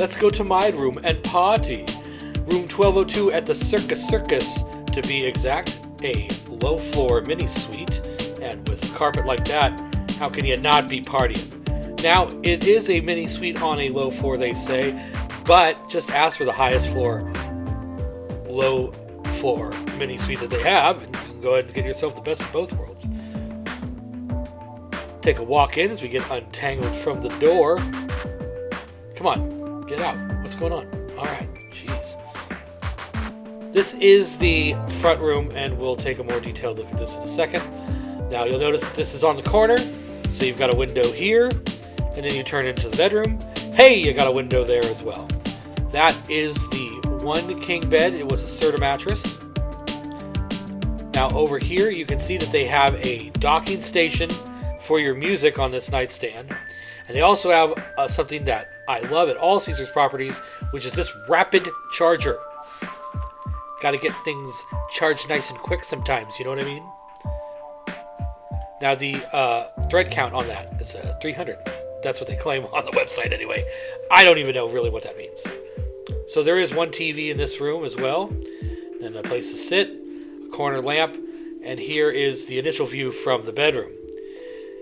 Let's go to my room and party. Room 1202 at the Circus Circus, to be exact. A low-floor mini-suite, and with a carpet like that, how can you not be partying? Now, it is a mini-suite on a low floor, they say, but just ask for the highest floor, low-floor mini-suite that they have, and you can go ahead and get yourself the best of both worlds. Take a walk in as we get untangled from the door. Come on, get out. What's going on? All right, jeez. This is the front room, and we'll take a more detailed look at this in a second. Now, you'll notice that this is on the corner, so you've got a window here, and then you turn into the bedroom. Hey, you got a window there as well. That is the one king bed. It was a Serta mattress. Now, over here, you can see that they have a docking station for your music on this nightstand. And they also have something that I love at all Caesars properties, which is this rapid charger. Got to get things charged nice and quick sometimes, you know what I mean? Now the thread count on that is 300. That's what they claim on the website anyway. I don't even know really what that means. So there is one TV in this room as well, and a place to sit, a corner lamp, and here is the initial view from the bedroom.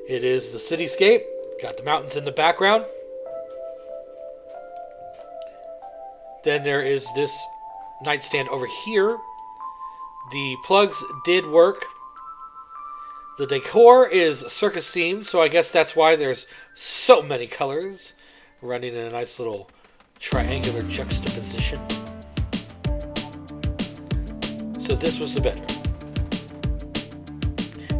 It is the cityscape, got the mountains in the background. Then there is this nightstand over here. The plugs did work. The decor is circus themed, so I guess that's why there's so many colors running in a nice little triangular juxtaposition. So this was the bedroom.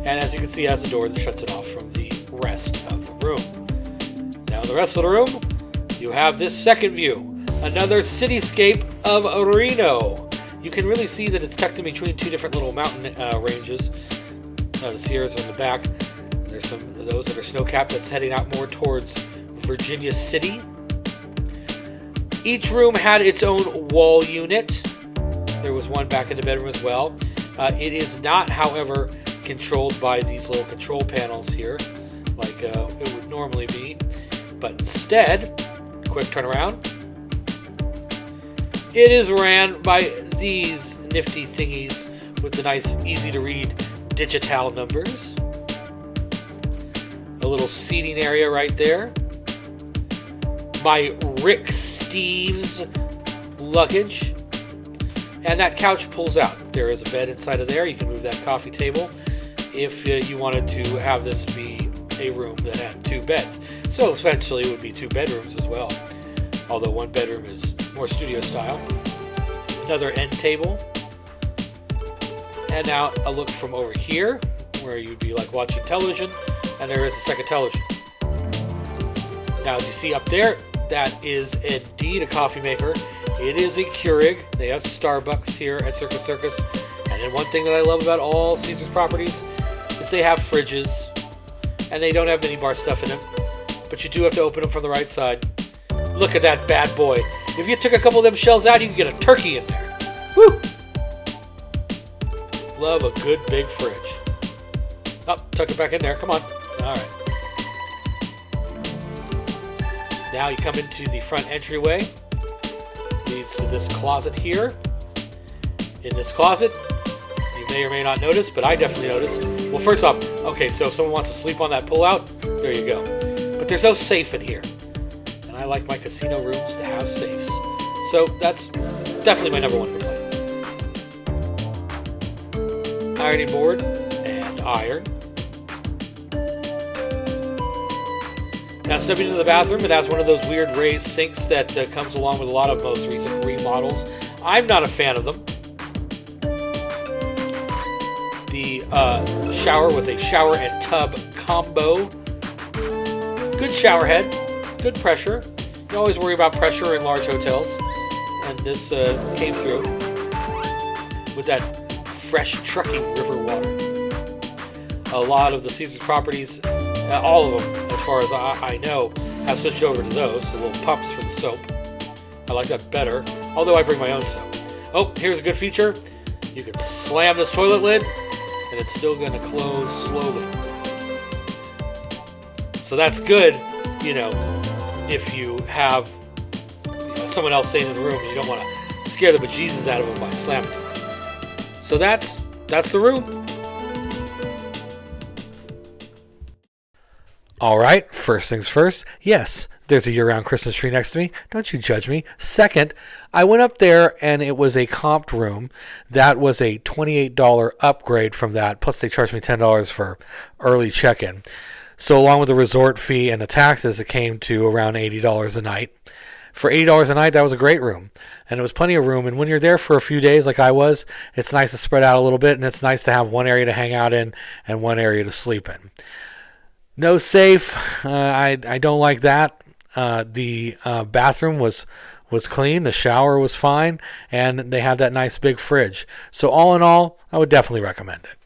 And as you can see, it has a door that shuts it off from the rest of the room. Now in the rest of the room, you have this second view. Another cityscape of Reno. You can really see that it's tucked in between two different little mountain ranges. The Sierras are in the back. There's some of those that are snow-capped that's heading out more towards Virginia City. Each room had its own wall unit. There was one back in the bedroom as well. It is not, however, controlled by these little control panels here, like it would normally be. But instead, quick turnaround, it is ran by these nifty thingies with the nice, easy-to-read digital numbers. A little seating area right there. My Rick Steves luggage. And that couch pulls out. There is a bed inside of there. You can move that coffee table if you wanted to have this be a room that had two beds. So essentially it would be two bedrooms as well. Although one bedroom is more studio style. Another end table. And now a look from over here, where you'd be like watching television, and there is a second television. Now as you see up there, that is indeed a coffee maker. It is a Keurig. They have Starbucks here at Circus Circus. And then one thing that I love about all Caesars properties is they have fridges, and they don't have minibar stuff in them, but you do have to open them from the right side. Look at that bad boy. If you took a couple of them shells out, you could get a turkey in there. Woo! Love a good big fridge. Oh, tuck it back in there. Come on. All right. Now you come into the front entryway. Leads to this closet here. In this closet, you may or may not notice, but I definitely noticed. Well, first off, okay, so if someone wants to sleep on that pull-out, there you go. But there's no safe in here. And I like my casino rooms to have safes. So that's definitely my number one complaint. Ironing board and iron. Now stepping into the bathroom, it has one of those weird raised sinks that comes along with a lot of most recent remodels. I'm not a fan of them. The shower was a shower and tub combo. Good shower head, good pressure. You always worry about pressure in large hotels, and this came through with that fresh Truckee River water. A lot of the Caesars properties, all of them, as far as I know, have switched over to those, the little pumps for the soap. I like that better, although I bring my own soap. Oh, here's a good feature. You can slam this toilet lid, and it's still going to close slowly. So that's good, you know, if you have someone else staying in the room, and you don't want to scare the bejesus out of them by slamming it. So that's the room. All right, first things first. Yes, there's a year-round Christmas tree next to me. Don't you judge me. Second, I went up there and it was a comped room. That was a $28 upgrade from that. Plus they charged me $10 for early check-in. So along with the resort fee and the taxes, it came to around $80 a night. For $80 a night, that was a great room. And it was plenty of room. And when you're there for a few days like I was, it's nice to spread out a little bit. And it's nice to have one area to hang out in and one area to sleep in. No safe. I don't like that. The bathroom was clean. The shower was fine. And they had that nice big fridge. So all in all, I would definitely recommend it.